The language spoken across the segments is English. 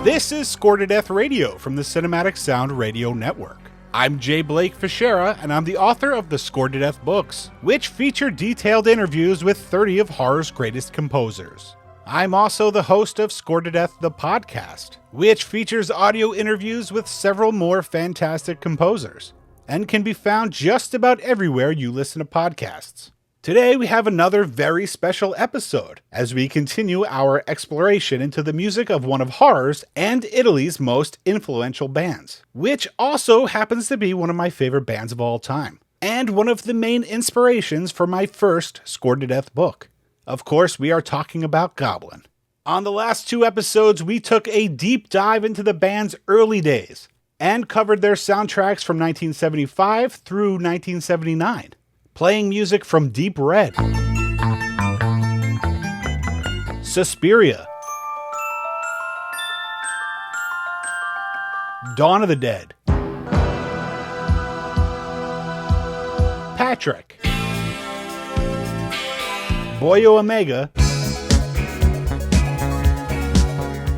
This is Score to Death Radio from the Cinematic Sound Radio Network. I'm J. Blake Fichera, and I'm the author of the Score to Death books, which feature detailed interviews with 30 of horror's greatest composers. I'm also the host of Score to Death, the podcast, which features audio interviews with several more fantastic composers, and can be found just about everywhere you listen to podcasts. Today we have another very special episode, as we continue our exploration into the music of one of horror's and Italy's most influential bands, which also happens to be one of my favorite bands of all time, and one of the main inspirations for my first Score to Death book. Of course, we are talking about Goblin. On the last two episodes, we took a deep dive into the band's early days, and covered their soundtracks from 1975 through 1979. Playing music from Deep Red, Suspiria, Dawn of the Dead, Patrick, Boyo Omega,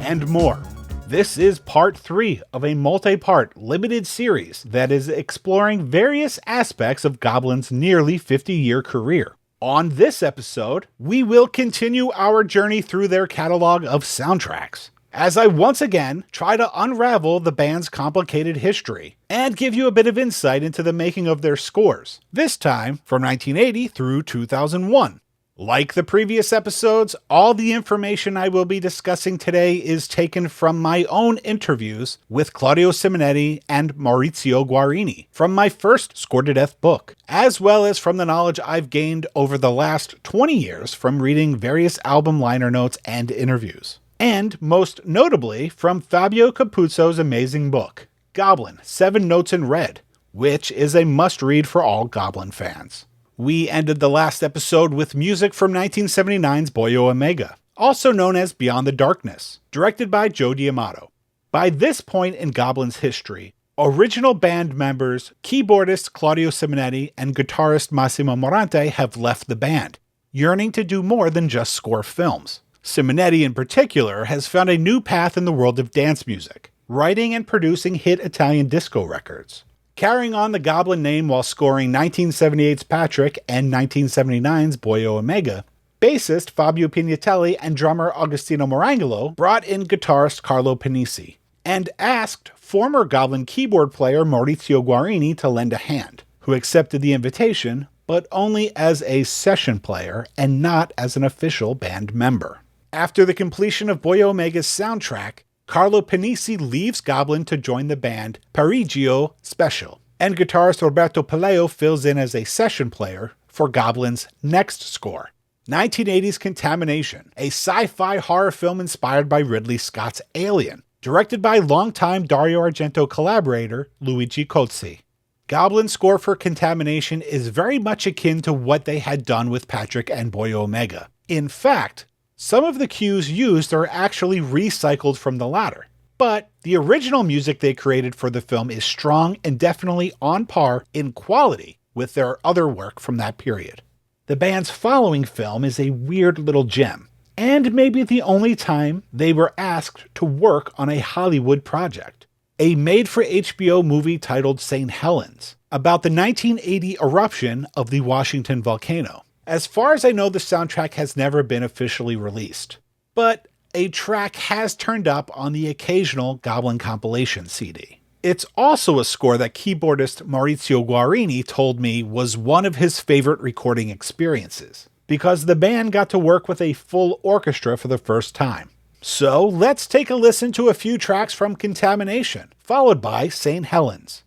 and more. This is part 3 of a multi-part limited series that is exploring various aspects of Goblin's nearly 50-year career. On this episode, we will continue our journey through their catalog of soundtracks, as I once again try to unravel the band's complicated history and give you a bit of insight into the making of their scores, this time from 1980 through 2001. Like the previous episodes, all the information I will be discussing today is taken from my own interviews with Claudio Simonetti and Maurizio Guarini from my first Score to Death book, as well as from the knowledge I've gained over the last 20 years from reading various album liner notes and interviews. And most notably from Fabio Capuzzo's amazing book, Goblin, 7 Notes in Red, which is a must-read for all Goblin fans. We ended the last episode with music from 1979's Boyo Omega, also known as Beyond the Darkness, directed by Joe D'Amato. By this point in Goblin's history, original band members, keyboardist Claudio Simonetti and guitarist Massimo Morante have left the band, yearning to do more than just score films. Simonetti in particular has found a new path in the world of dance music, writing and producing hit Italian disco records. Carrying on the Goblin name while scoring 1978's Patrick and 1979's Boyo Omega, bassist Fabio Pignatelli and drummer Agostino Morangelo brought in guitarist Carlo Panisi, and asked former Goblin keyboard player Maurizio Guarini to lend a hand, who accepted the invitation, but only as a session player and not as an official band member. After the completion of Boyo Omega's soundtrack, Carlo Panisi leaves Goblin to join the band Parigio Special, and guitarist Roberto Palaio fills in as a session player for Goblin's next score, 1980's Contamination, a sci-fi horror film inspired by Ridley Scott's Alien, directed by longtime Dario Argento collaborator Luigi Cozzi. Goblin's score for Contamination is very much akin to what they had done with Patrick and Boyo Omega. In fact, some of the cues used are actually recycled from the latter, but the original music they created for the film is strong and definitely on par in quality with their other work from that period. The band's following film is a weird little gem, and maybe the only time they were asked to work on a Hollywood project. A made-for-HBO movie titled St. Helens, about the 1980 eruption of the Washington volcano. As far as I know, the soundtrack has never been officially released, but a track has turned up on the occasional Goblin compilation CD. It's also a score that keyboardist Maurizio Guarini told me was one of his favorite recording experiences, because the band got to work with a full orchestra for the first time. So let's take a listen to a few tracks from Contamination, followed by St. Helens.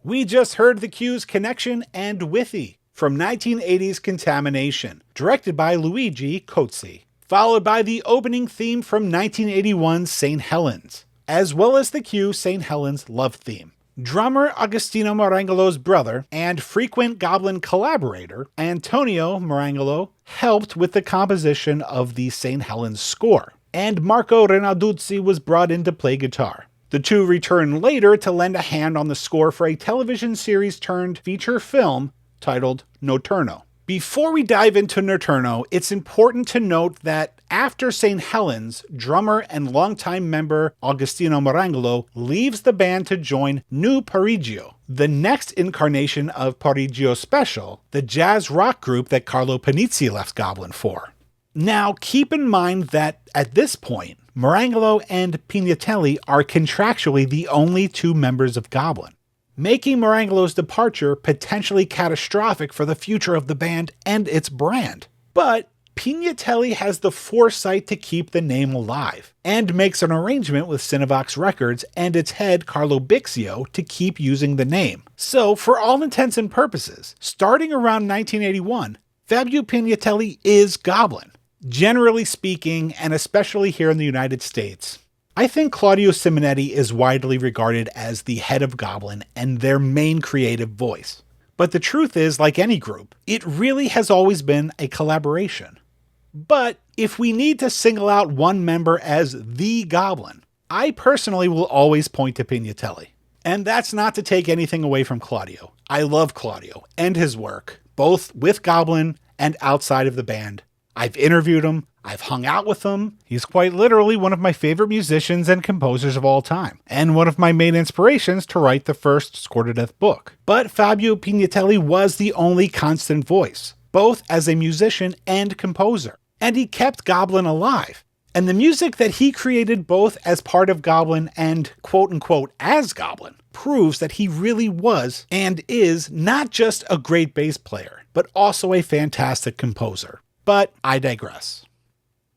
We just heard The Cue's Connection and Withy from 1980's Contamination, directed by Luigi Cozzi. followed by the opening theme from 1981's St. Helens, as well as the cue St. Helens love theme. Drummer Agostino Marangolo's brother and frequent Goblin collaborator, Antonio Marangolo, helped with the composition of the St. Helens score, and Marco Renalduzzi was brought in to play guitar. The two returned later to lend a hand on the score for a television series turned feature film titled Notturno. Before we dive into Notturno, it's important to note that after St. Helens, drummer and longtime member Agostino Marangolo leaves the band to join New Parigio, the next incarnation of Parigio Special, the jazz rock group that Carlo Panizzi left Goblin for. Now, keep in mind that at this point, Marangolo and Pignatelli are contractually the only two members of Goblin, making Marangolo's departure potentially catastrophic for the future of the band and its brand. But Pignatelli has the foresight to keep the name alive, and makes an arrangement with Cinevox Records and its head Carlo Bixio to keep using the name. So, for all intents and purposes, starting around 1981, Fabio Pignatelli is Goblin. Generally speaking, and especially here in the United States, I think Claudio Simonetti is widely regarded as the head of Goblin and their main creative voice. But the truth is, like any group, it really has always been a collaboration. But if we need to single out one member as the Goblin, I personally will always point to Pignatelli. And that's not to take anything away from Claudio. I love Claudio and his work, both with Goblin and outside of the band. I've interviewed him, I've hung out with him. He's quite literally one of my favorite musicians and composers of all time, and one of my main inspirations to write the first Score to Death book. But Fabio Pignatelli was the only constant voice, both as a musician and composer, and he kept Goblin alive. And the music that he created both as part of Goblin and quote-unquote as Goblin proves that he really was and is not just a great bass player, but also a fantastic composer. But I digress.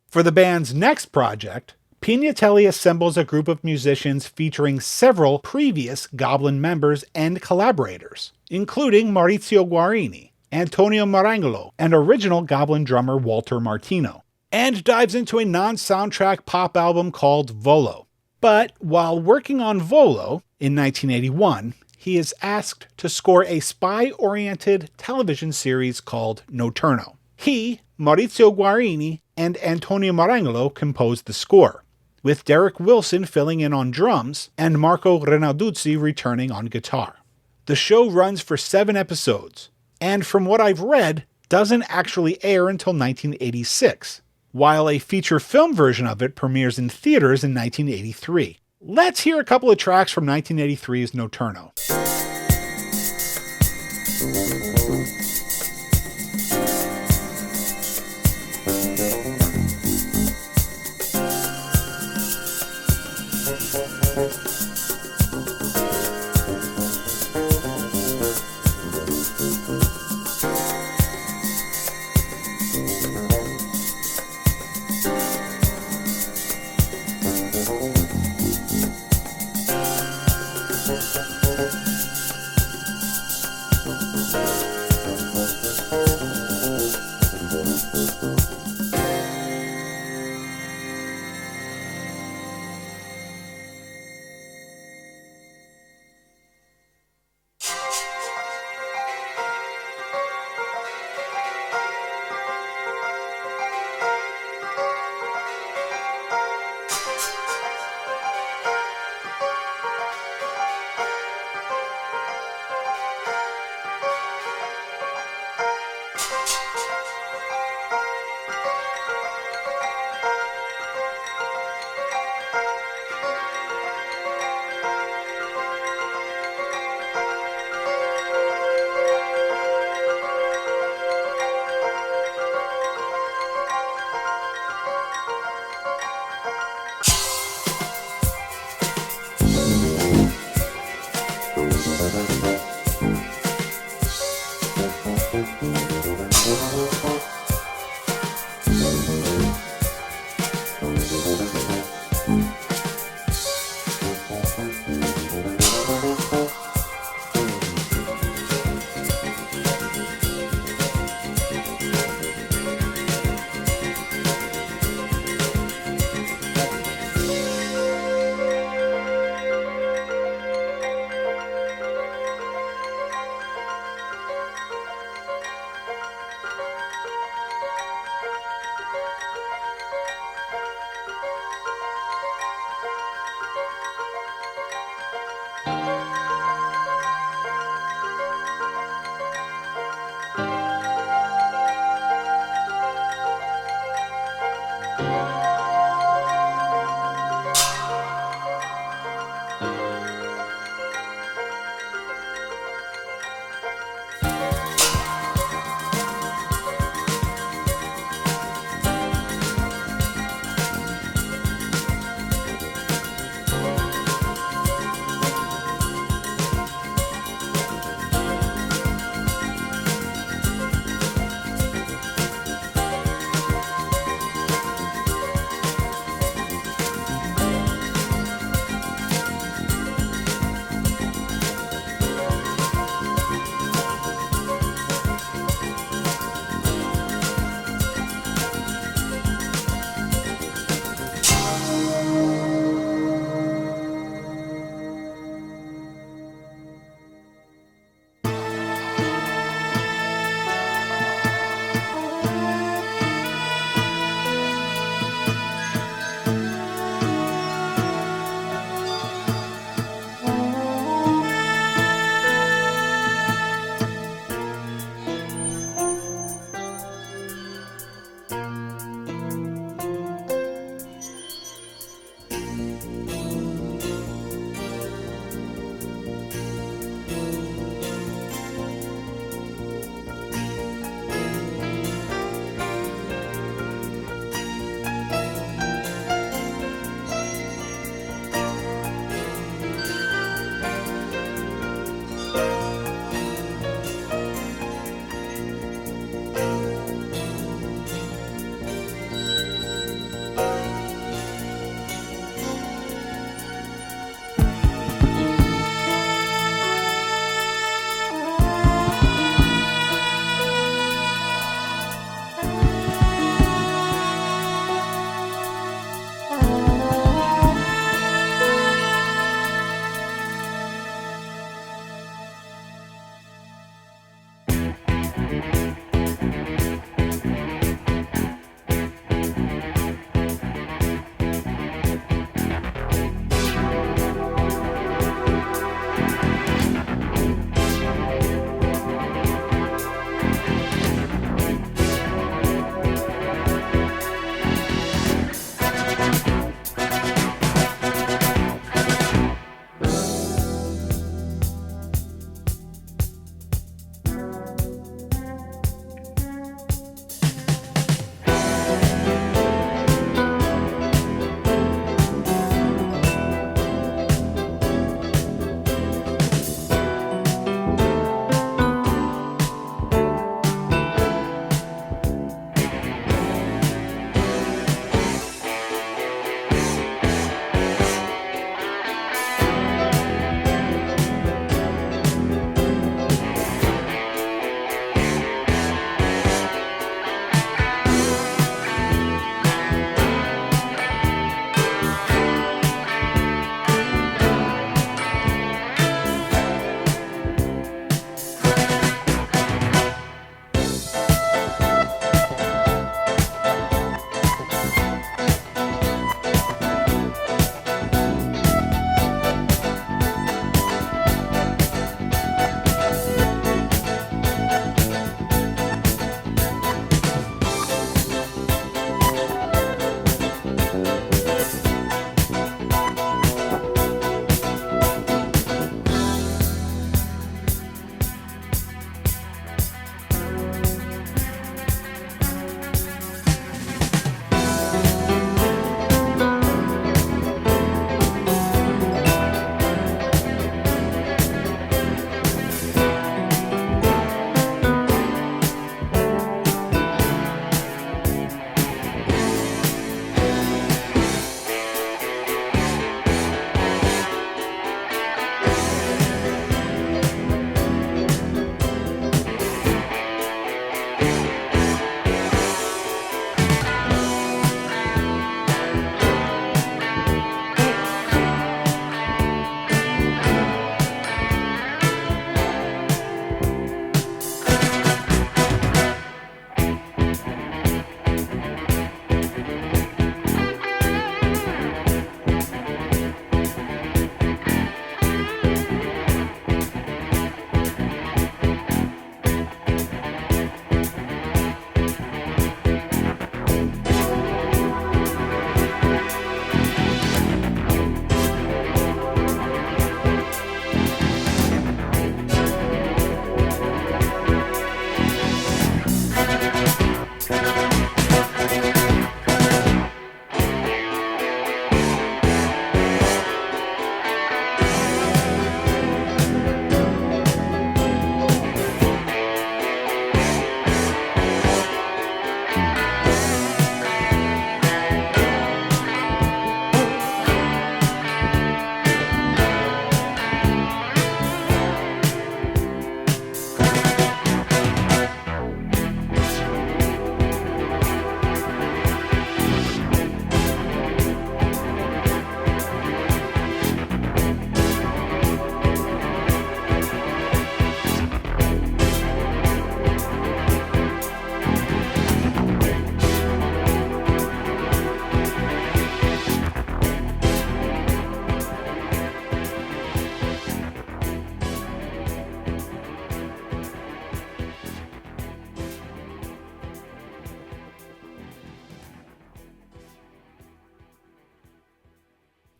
For the band's next project, Pignatelli assembles a group of musicians featuring several previous Goblin members and collaborators, including Maurizio Guarini, Antonio Marangolo, and original Goblin drummer Walter Martino, and dives into a non-soundtrack pop album called Volo. But while working on Volo in 1981, he is asked to score a spy-oriented television series called Notturno. He, Maurizio Guarini, and Antonio Marangolo composed the score, with Derek Wilson filling in on drums and Marco Renalduzzi returning on guitar. The show runs for 7 episodes, and from what I've read, doesn't actually air until 1986, while a feature film version of it premieres in theaters in 1983. Let's hear a couple of tracks from 1983's Notturno.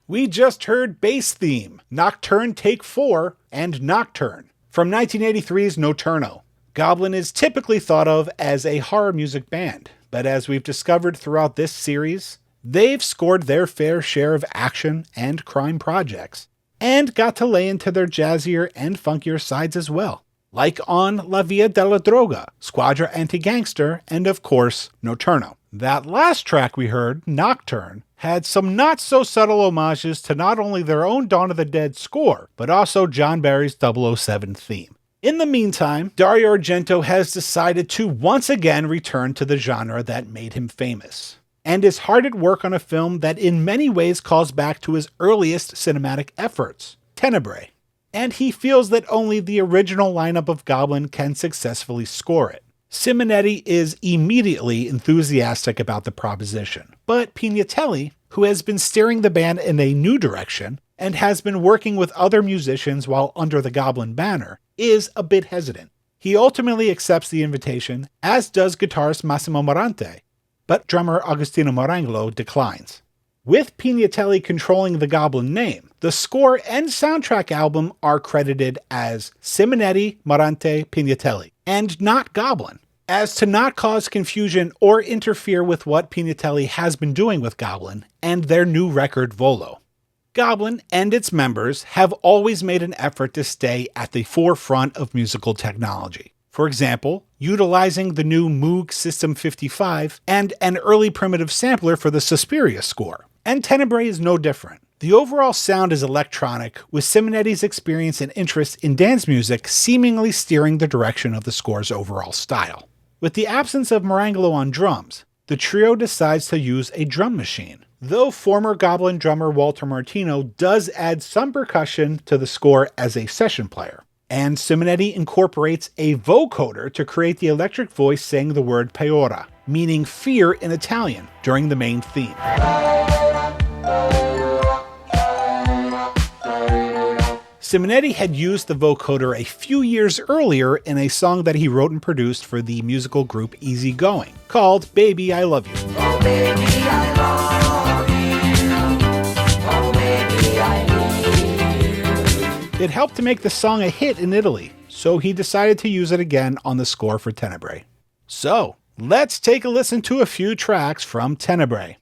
We just heard Bass Theme, Nocturne Take 4, and Nocturne, from 1983's Notturno. Goblin is typically thought of as a horror music band, but as we've discovered throughout this series, they've scored their fair share of action and crime projects, and got to lay into their jazzier and funkier sides as well, like on La Via della Droga, Squadra Anti-Gangster, and of course, Notturno. That last track we heard, Nocturne, had some not-so-subtle homages to not only their own Dawn of the Dead score, but also John Barry's 007 theme. In the meantime, Dario Argento has decided to once again return to the genre that made him famous, and is hard at work on a film that in many ways calls back to his earliest cinematic efforts, Tenebre. And he feels that only the original lineup of Goblin can successfully score it. Simonetti is immediately enthusiastic about the proposition, but Pignatelli, who has been steering the band in a new direction and has been working with other musicians while under the Goblin banner, is a bit hesitant. He ultimately accepts the invitation, as does guitarist Massimo Morante, but drummer Agostino Marangolo declines. With Pignatelli controlling the Goblin name, the score and soundtrack album are credited as Simonetti, Morante, Pignatelli, and not Goblin, as to not cause confusion or interfere with what Pignatelli has been doing with Goblin and their new record Volo. Goblin and its members have always made an effort to stay at the forefront of musical technology. For example, utilizing the new Moog System 55 and an early primitive sampler for the Suspiria score. And Tenebre is no different. The overall sound is electronic, with Simonetti's experience and interest in dance music seemingly steering the direction of the score's overall style. With the absence of Marangolo on drums, the trio decides to use a drum machine, though former Goblin drummer Walter Martino does add some percussion to the score as a session player. And Simonetti incorporates a vocoder to create the electric voice saying the word paura, meaning fear in Italian, during the main theme. Simonetti had used the vocoder a few years earlier in a song that he wrote and produced for the musical group Easy Going, called Baby I Love You. Oh, baby, I love you. Oh, baby, I need you. It helped to make the song a hit in Italy, so he decided to use it again on the score for Tenebre. So, let's take a listen to a few tracks from Tenebre.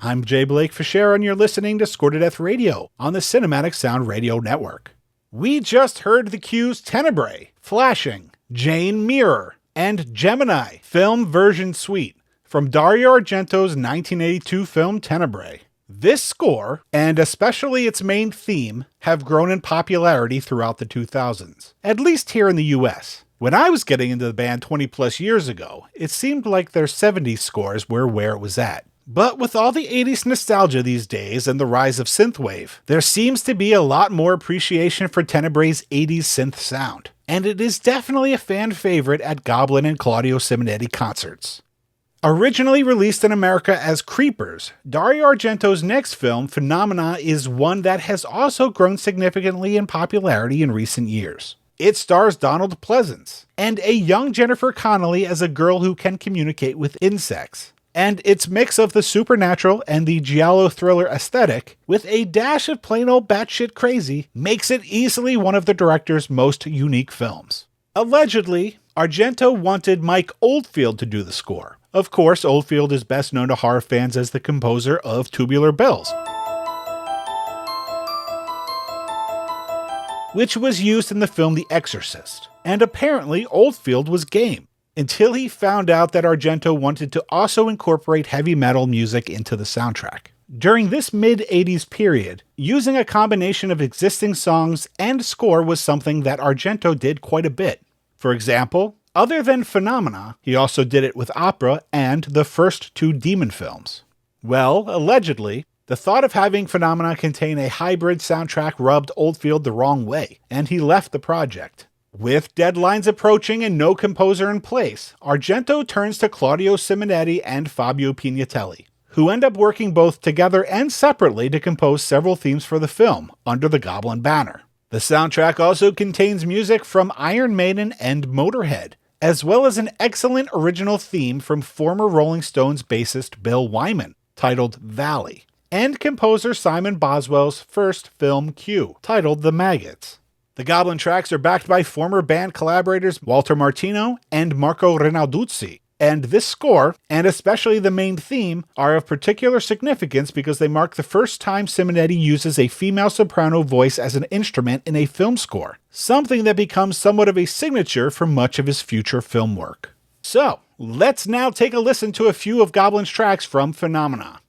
I'm J. Blake Fichera, and you're listening to Score to Death Radio on the Cinematic Sound Radio Network. We just heard the cues Tenebre, Flashing, Jane Mirror, and Gemini Film Version Suite from Dario Argento's 1982 film Tenebre. This score, and especially its main theme, have grown in popularity throughout the 2000s, at least here in the US. When I was getting into the band 20 plus years ago, it seemed like their 70s scores were where it was at. But with all the 80s nostalgia these days and the rise of synthwave, there seems to be a lot more appreciation for Tenebre's 80s synth sound. And it is definitely a fan favorite at Goblin and Claudio Simonetti concerts. Originally released in America as Creepers, Dario Argento's next film, Phenomena, is one that has also grown significantly in popularity in recent years. It stars Donald Pleasance and a young Jennifer Connelly as a girl who can communicate with insects. And its mix of the supernatural and the giallo thriller aesthetic, with a dash of plain old batshit crazy, makes it easily one of the director's most unique films. Allegedly, Argento wanted Mike Oldfield to do the score. Of course, Oldfield is best known to horror fans as the composer of Tubular Bells, which was used in the film The Exorcist. And apparently, Oldfield was game, until he found out that Argento wanted to also incorporate heavy metal music into the soundtrack. During this mid-80s period, using a combination of existing songs and score was something that Argento did quite a bit. For example, other than Phenomena, he also did it with opera and the first two Demon films. Well, allegedly, the thought of having Phenomena contain a hybrid soundtrack rubbed Oldfield the wrong way, and he left the project. With deadlines approaching and no composer in place, Argento turns to Claudio Simonetti and Fabio Pignatelli, who end up working both together and separately to compose several themes for the film, under the Goblin banner. The soundtrack also contains music from Iron Maiden and Motorhead, as well as an excellent original theme from former Rolling Stones bassist Bill Wyman, titled Valley, and composer Simon Boswell's first film cue, titled The Maggots. The Goblin tracks are backed by former band collaborators Walter Martino and Marco Renalduzzi, and this score, and especially the main theme, are of particular significance because they mark the first time Simonetti uses a female soprano voice as an instrument in a film score, something that becomes somewhat of a signature for much of his future film work. So, let's now take a listen to a few of Goblin's tracks from Phenomena.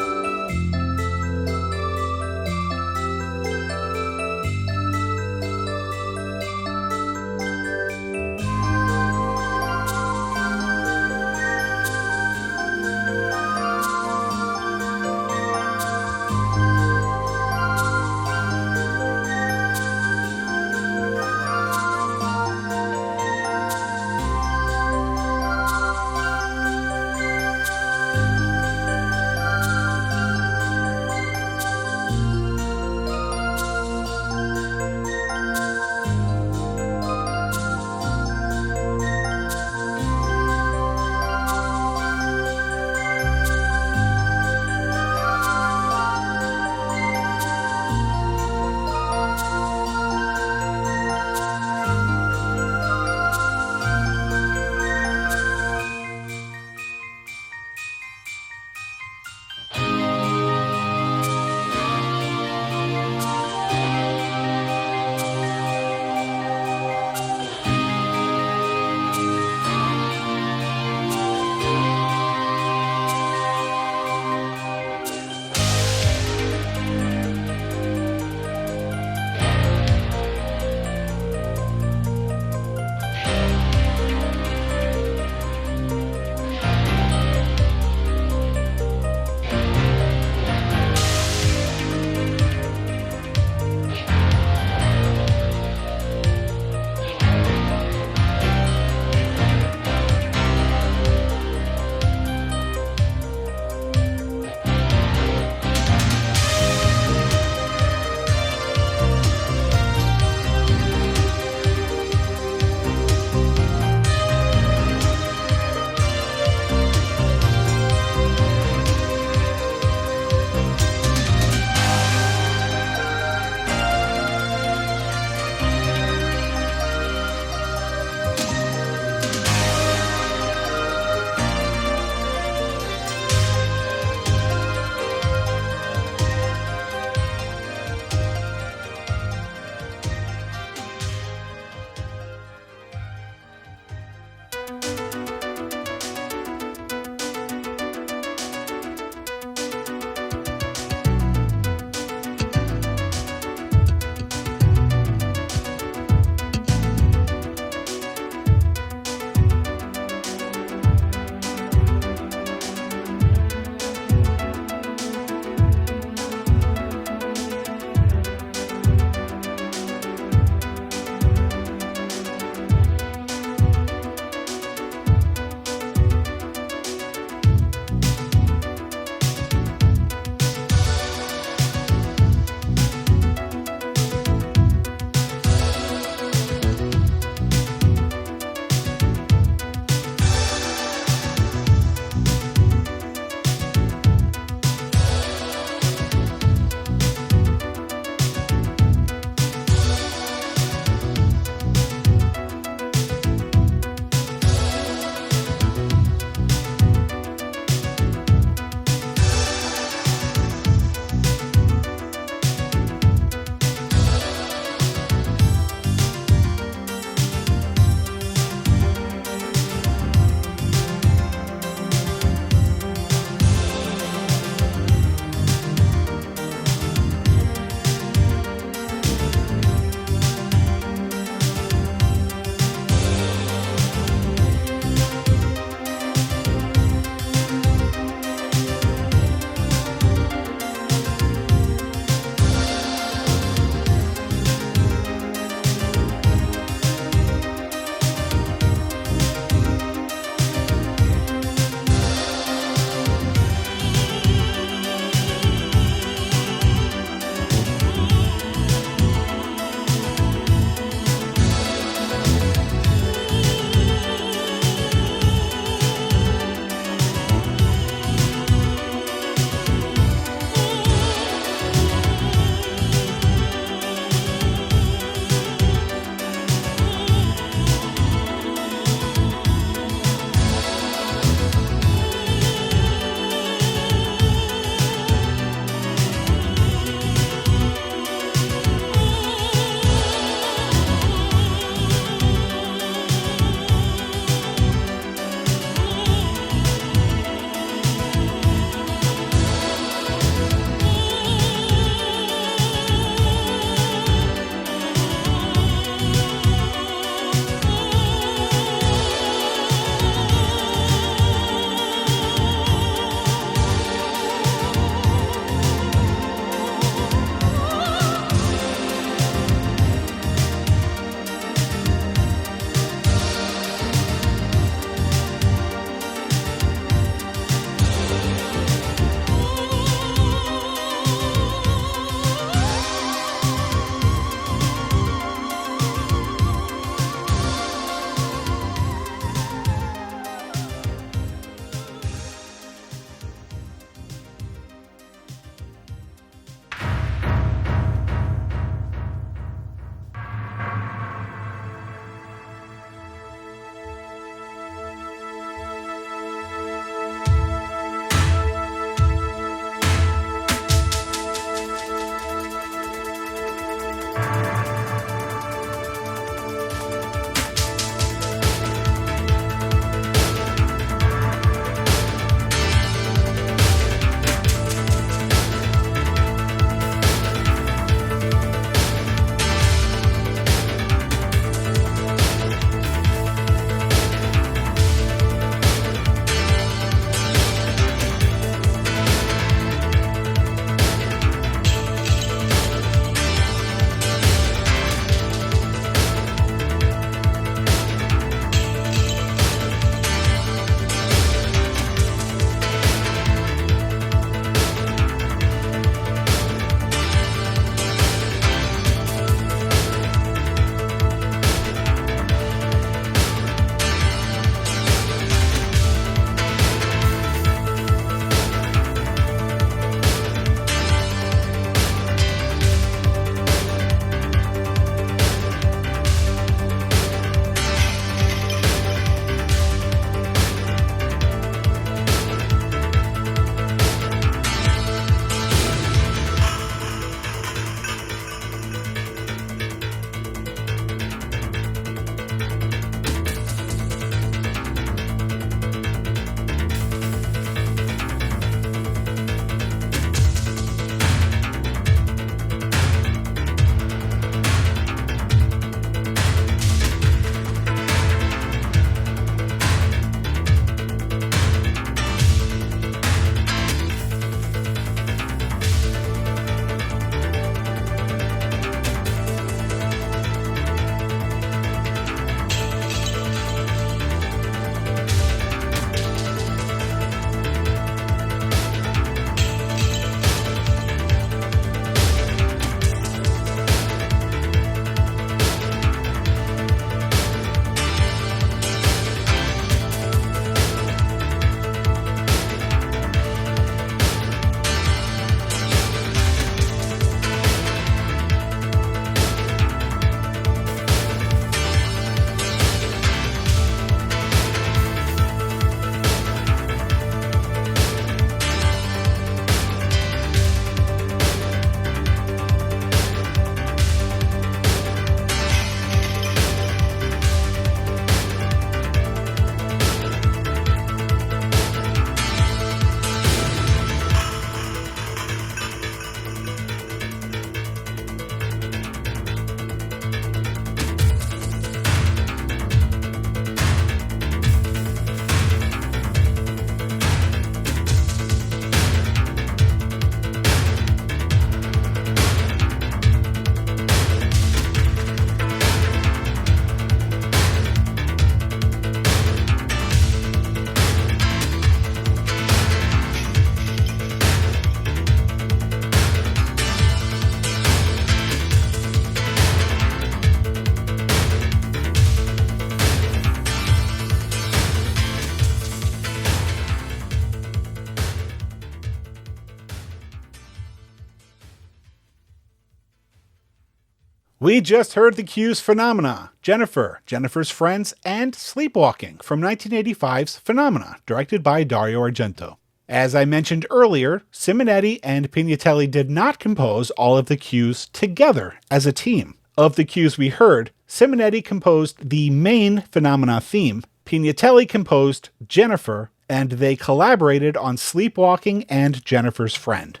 We just heard the cues Phenomena, Jennifer, Jennifer's Friends, and Sleepwalking from 1985's Phenomena, directed by Dario Argento. As I mentioned earlier, Simonetti and Pignatelli did not compose all of the cues together as a team. Of the cues we heard, Simonetti composed the main Phenomena theme, Pignatelli composed Jennifer, and they collaborated on Sleepwalking and Jennifer's Friend.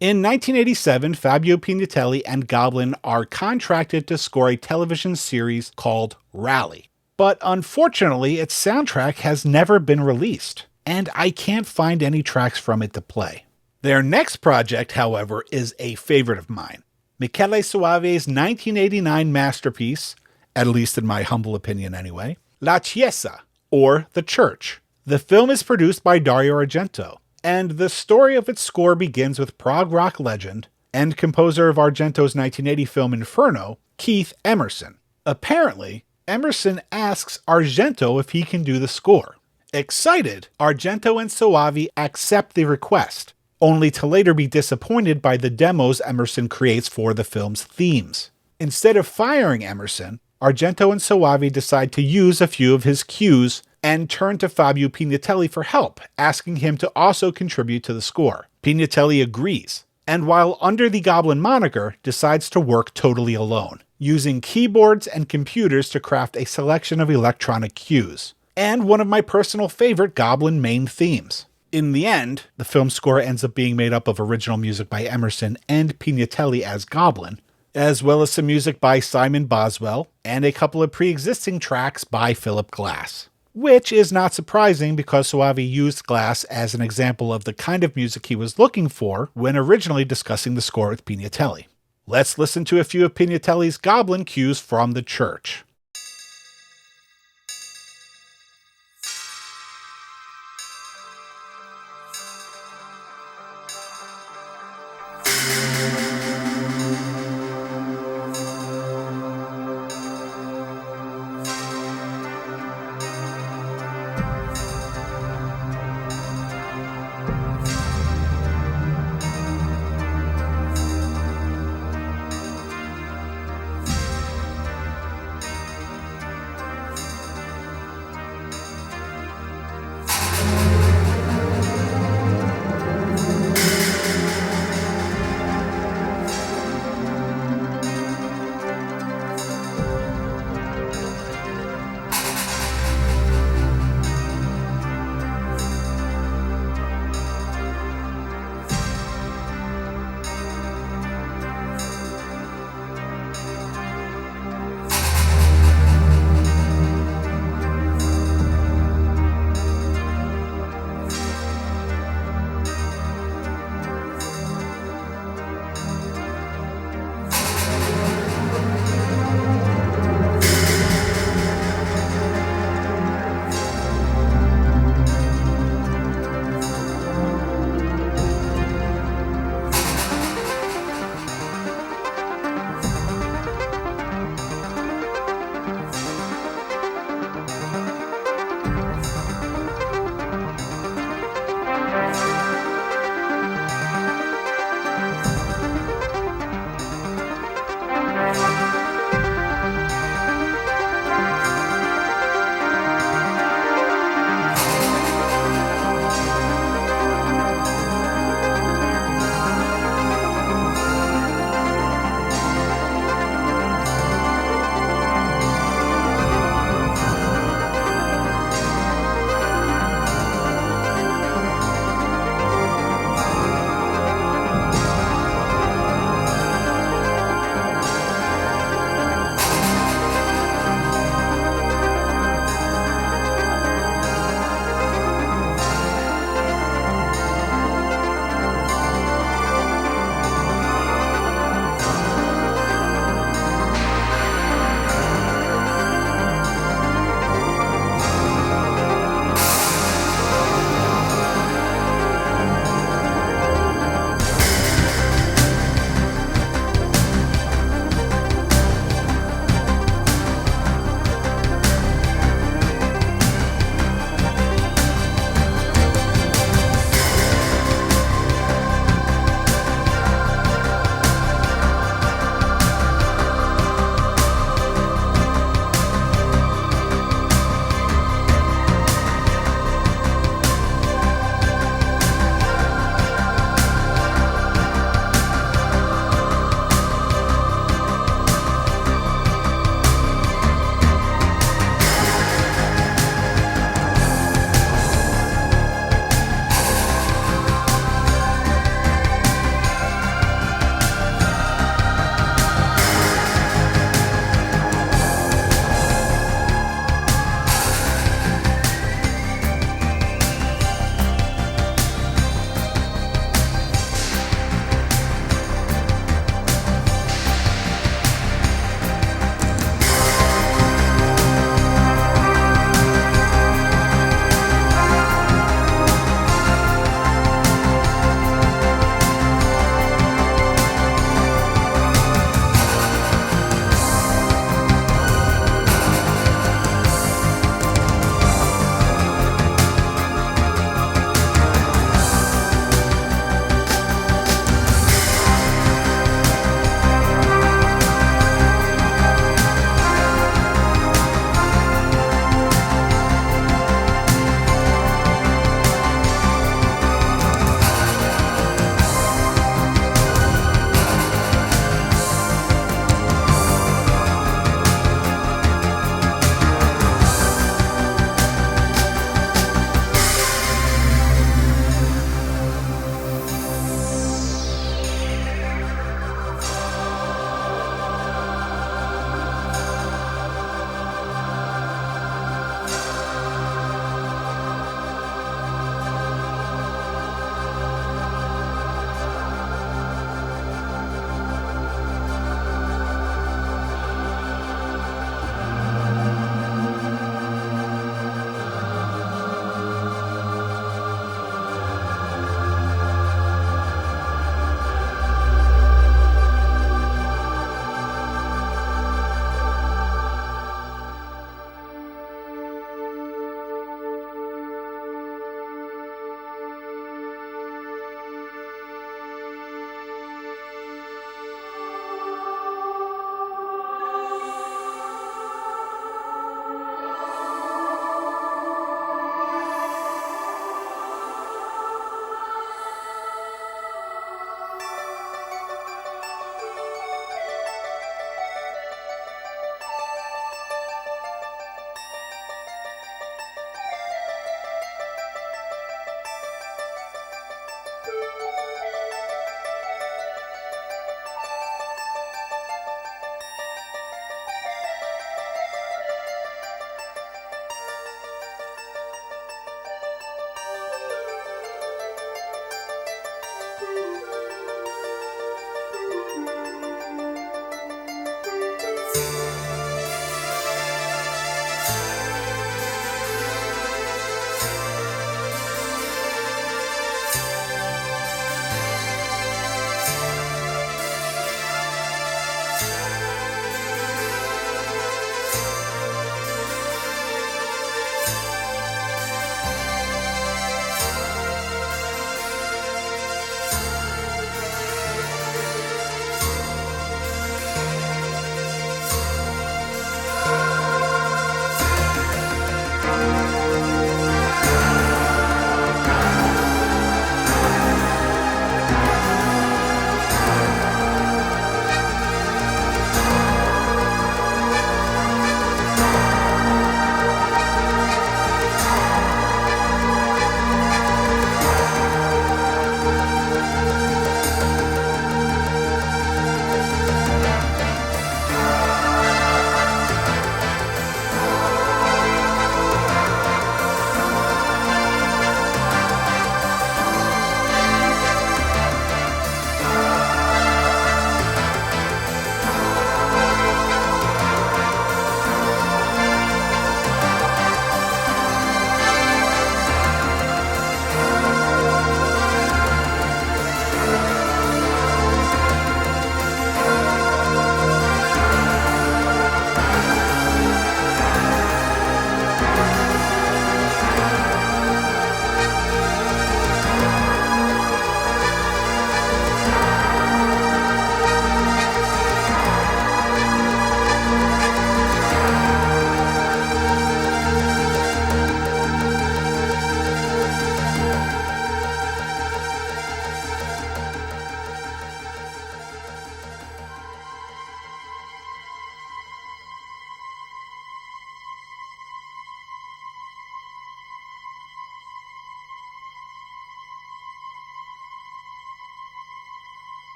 In 1987, Fabio Pignatelli and Goblin are contracted to score a television series called Rally. But unfortunately, its soundtrack has never been released, and I can't find any tracks from it to play. Their next project, however, is a favorite of mine. Michele Soave's 1989 masterpiece, at least in my humble opinion anyway, La Chiesa, or The Church. The film is produced by Dario Argento, and the story of its score begins with prog-rock legend and composer of Argento's 1980 film Inferno, Keith Emerson. Apparently, Emerson asks Argento if he can do the score. Excited, Argento and Soavi accept the request, only to later be disappointed by the demos Emerson creates for the film's themes. Instead of firing Emerson, Argento and Soavi decide to use a few of his cues and turn to Fabio Pignatelli for help, asking him to also contribute to the score. Pignatelli agrees, and while under the Goblin moniker, decides to work totally alone, using keyboards and computers to craft a selection of electronic cues, and one of my personal favorite Goblin main themes. In the end, the film score ends up being made up of original music by Emerson and Pignatelli as Goblin, as well as some music by Simon Boswell, and a couple of pre-existing tracks by Philip Glass. Which is not surprising because Soavi used Glass as an example of the kind of music he was looking for when originally discussing the score with Pignatelli. Let's listen to a few of Pignatelli's Goblin cues from The Church.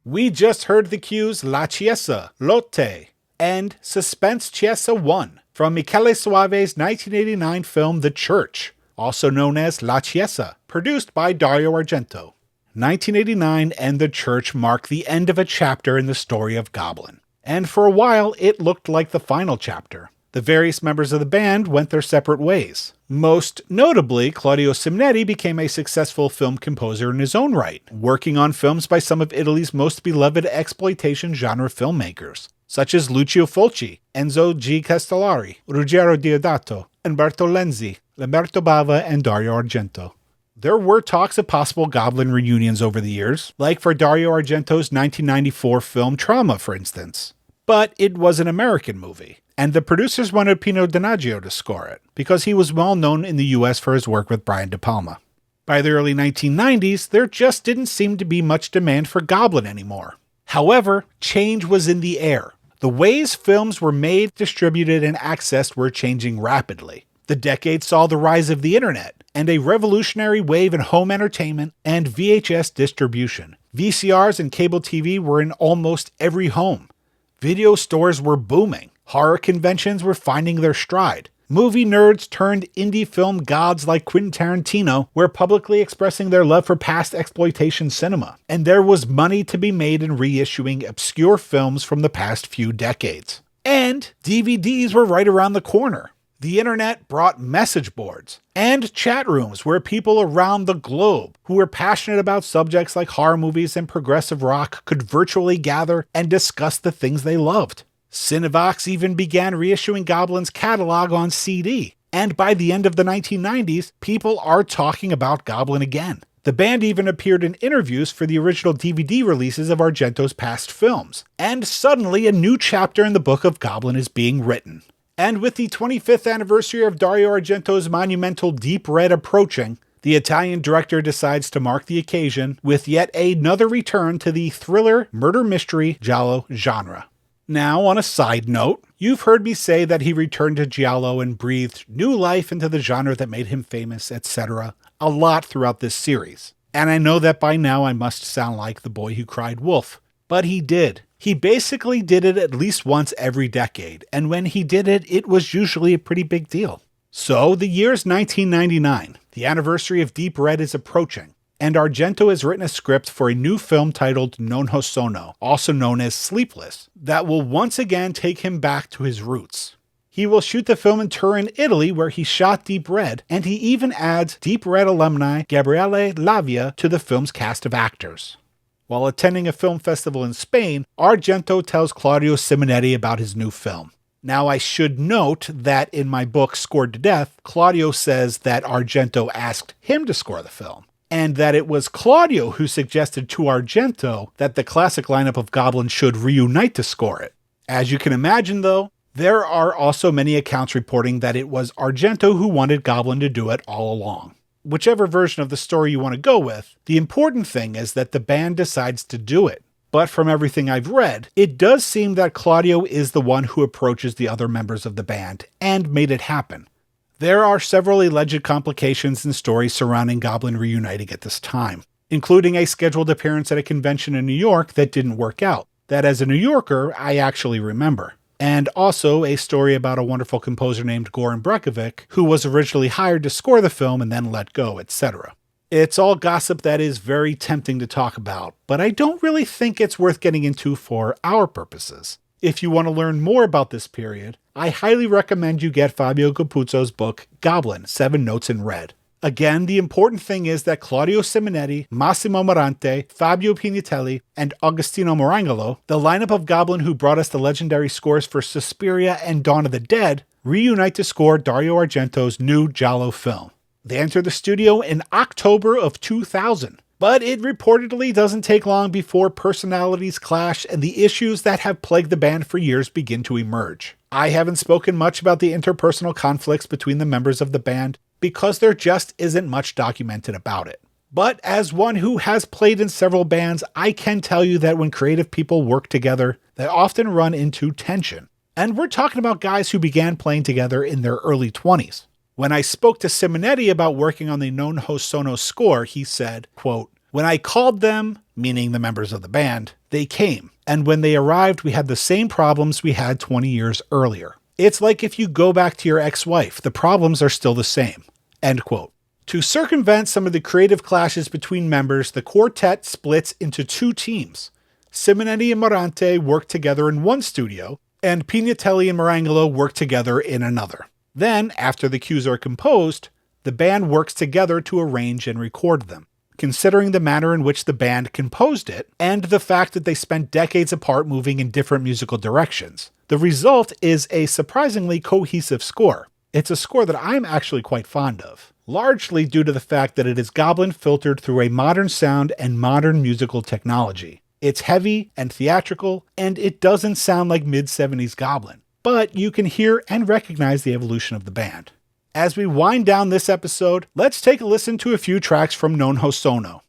We just heard the cues La Chiesa, Lotte, and Suspense Chiesa 1 from Michele Soave's 1989 film The Church, also known as La Chiesa, produced by Dario Argento. 1989 and The Church mark the end of a chapter in the story of Goblin, and for a while it looked like the final chapter. The various members of the band went their separate ways. Most notably, Claudio Simonetti became a successful film composer in his own right, working on films by some of Italy's most beloved exploitation genre filmmakers, such as Lucio Fulci, Enzo G. Castellari, Ruggero Deodato, Umberto Lenzi, Lamberto Bava, and Dario Argento. There were talks of possible Goblin reunions over the years, like for Dario Argento's 1994 film Trauma, for instance. But it was an American movie, and the producers wanted Pino Donaggio to score it, because he was well known in the US for his work with Brian De Palma. By the early 1990s, there just didn't seem to be much demand for Goblin anymore. However, change was in the air. The ways films were made, distributed, and accessed were changing rapidly. The decade saw the rise of the internet, and a revolutionary wave in home entertainment and VHS distribution. VCRs and cable TV were in almost every home. Video stores were booming. Horror conventions were finding their stride. Movie nerds turned indie film gods like Quentin Tarantino were publicly expressing their love for past exploitation cinema. And there was money to be made in reissuing obscure films from the past few decades. And DVDs were right around the corner. The internet brought message boards and chat rooms where people around the globe who were passionate about subjects like horror movies and progressive rock could virtually gather and discuss the things they loved. Cinevox even began reissuing Goblin's catalog on CD, and by the end of the 1990s, people are talking about Goblin again. The band even appeared in interviews for the original DVD releases of Argento's past films, and suddenly a new chapter in the book of Goblin is being written. And with the 25th anniversary of Dario Argento's monumental Deep Red approaching, the Italian director decides to mark the occasion with yet another return to the thriller, murder mystery, giallo genre. Now, on a side note, you've heard me say that he returned to giallo and breathed new life into the genre that made him famous, etc., a lot throughout this series. And I know that by now I must sound like the boy who cried wolf, but he did. He basically did it at least once every decade, and when he did it, it was usually a pretty big deal. So, the year's 1999. The anniversary of Deep Red is approaching, and Argento has written a script for a new film titled Non ho sono, also known as Sleepless, that will once again take him back to his roots. He will shoot the film in Turin, Italy, where he shot Deep Red, and he even adds Deep Red alumni Gabriele Lavia to the film's cast of actors. While attending a film festival in Spain, Argento tells Claudio Simonetti about his new film. Now, I should note that in my book, Scored to Death, Claudio says that Argento asked him to score the film, and that it was Claudio who suggested to Argento that the classic lineup of Goblin should reunite to score it. As you can imagine, though, there are also many accounts reporting that it was Argento who wanted Goblin to do it all along. Whichever version of the story you want to go with, the important thing is that the band decides to do it. But from everything I've read, it does seem that Claudio is the one who approaches the other members of the band and made it happen. There are several alleged complications and stories surrounding Goblin reuniting at this time, including a scheduled appearance at a convention in New York that didn't work out, that as a New Yorker, I actually remember. And also a story about a wonderful composer named Goran Brekovic, who was originally hired to score the film and then let go, etc. It's all gossip that is very tempting to talk about, but I don't really think it's worth getting into for our purposes. If you want to learn more about this period, I highly recommend you get Fabio Capuzzo's book, Goblin, 7 Notes in Red. Again, the important thing is that Claudio Simonetti, Massimo Morante, Fabio Pignatelli, and Agostino Marangolo, the lineup of Goblin who brought us the legendary scores for Suspiria and Dawn of the Dead, reunite to score Dario Argento's new giallo film. They enter the studio in October of 2000, but it reportedly doesn't take long before personalities clash and the issues that have plagued the band for years begin to emerge. I haven't spoken much about the interpersonal conflicts between the members of the band, because there just isn't much documented about it. But as one who has played in several bands, I can tell you that when creative people work together, they often run into tension. And we're talking about guys who began playing together in their early 20s. When I spoke to Simonetti about working on the Non ho sono score, he said, quote, When I called them, meaning the members of the band, they came. And when they arrived, we had the same problems we had 20 years earlier. It's like if you go back to your ex-wife, the problems are still the same. End quote. To circumvent some of the creative clashes between members, the quartet splits into two teams. Simonetti and Morante work together in one studio, and Pignatelli and Marangolo work together in another. Then, after the cues are composed, the band works together to arrange and record them. Considering the manner in which the band composed it, and the fact that they spent decades apart moving in different musical directions, the result is a surprisingly cohesive score. It's a score that I'm actually quite fond of, largely due to the fact that it is Goblin filtered through a modern sound and modern musical technology. It's heavy and theatrical, and it doesn't sound like mid-70s Goblin, but you can hear and recognize the evolution of the band. As we wind down this episode, let's take a listen to a few tracks from Non Ho Sono.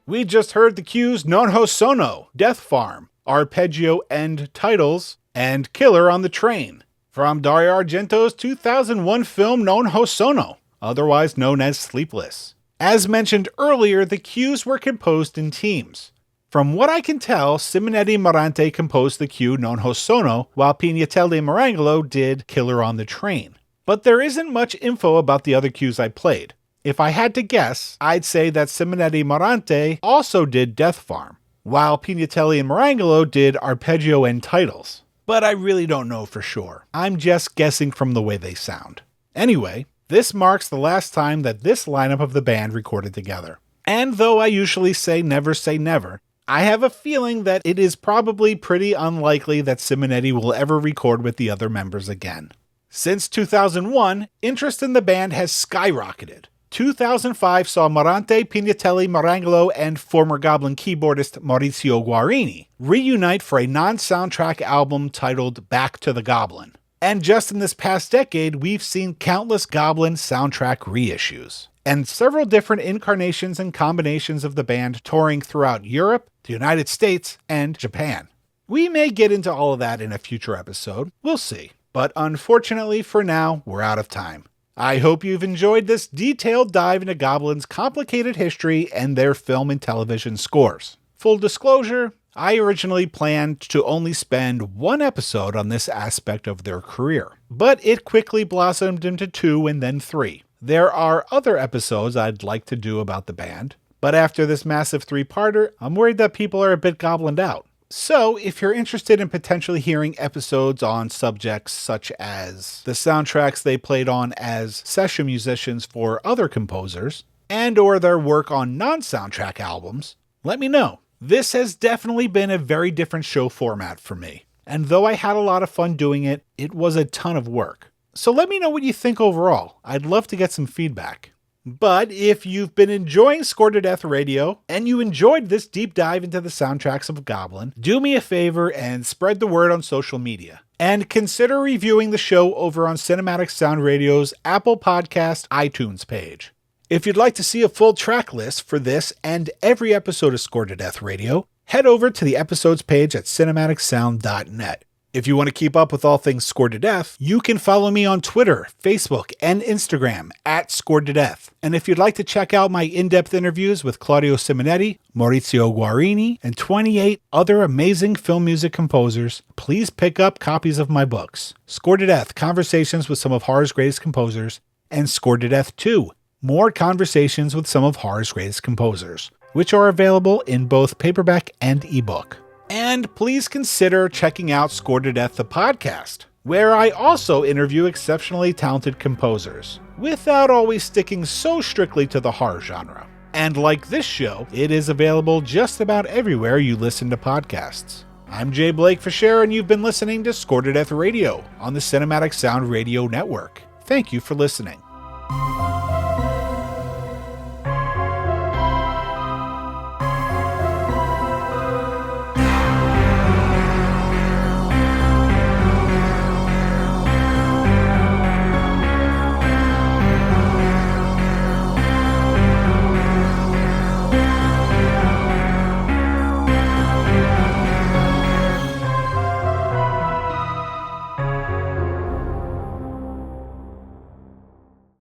We just heard the cues Non Ho Sono, Death Farm, Arpeggio End Titles, and Killer on the Train, from Dario Argento's 2001 film Non Ho Sono, otherwise known as Sleepless. As mentioned earlier, the cues were composed in teams. From what I can tell, Simonetti Morante composed the cue Non Ho Sono, while Pignatelli and Marangolo did Killer on the Train. But there isn't much info about the other cues I played. If I had to guess, I'd say that Simonetti Morante also did Death Farm, while Pignatelli and Marangolo did Arpeggio and Titles. But I really don't know for sure. I'm just guessing from the way they sound. Anyway, this marks the last time that this lineup of the band recorded together. And though I usually say never, I have a feeling that it is probably pretty unlikely that Simonetti will ever record with the other members again. Since 2001, interest in the band has skyrocketed. 2005 saw Morante, Pignatelli, Marangolo, and former Goblin keyboardist Maurizio Guarini reunite for a non-soundtrack album titled Back to the Goblin. And just in this past decade, we've seen countless Goblin soundtrack reissues, and several different incarnations and combinations of the band touring throughout Europe, the United States, and Japan. We may get into all of that in a future episode, we'll see. But unfortunately for now, we're out of time. I hope you've enjoyed this detailed dive into Goblin's complicated history and their film and television scores. Full disclosure, I originally planned to only spend one episode on this aspect of their career, but it quickly blossomed into 2 and then 3. There are other episodes I'd like to do about the band, but after this massive 3-parter, I'm worried that people are a bit goblined out. So, if you're interested in potentially hearing episodes on subjects such as the soundtracks they played on as session musicians for other composers, and or their work on non-soundtrack albums, let me know. This has definitely been a very different show format for me, and though I had a lot of fun doing it, it was a ton of work. So let me know what you think overall. I'd love to get some feedback. But if you've been enjoying Score to Death Radio, and you enjoyed this deep dive into the soundtracks of Goblin, do me a favor and spread the word on social media. And consider reviewing the show over on Cinematic Sound Radio's Apple Podcast iTunes page. If you'd like to see a full track list for this and every episode of Score to Death Radio, head over to the episodes page at cinematicsound.net. If you want to keep up with all things Scored to Death, you can follow me on Twitter, Facebook, and Instagram at Scored to Death. And if you'd like to check out my in-depth interviews with Claudio Simonetti, Maurizio Guarini, and 28 other amazing film music composers, please pick up copies of my books, Scored to Death, Conversations with Some of Horror's Greatest Composers, and Scored to Death 2, More Conversations with Some of Horror's Greatest Composers, which are available in both paperback and ebook. And please consider checking out Score to Death the podcast, where I also interview exceptionally talented composers, without always sticking so strictly to the horror genre. And like this show, it is available just about everywhere you listen to podcasts. I'm Jay Blake Fichera, and you've been listening to Score to Death Radio on the Cinematic Sound Radio Network. Thank you for listening.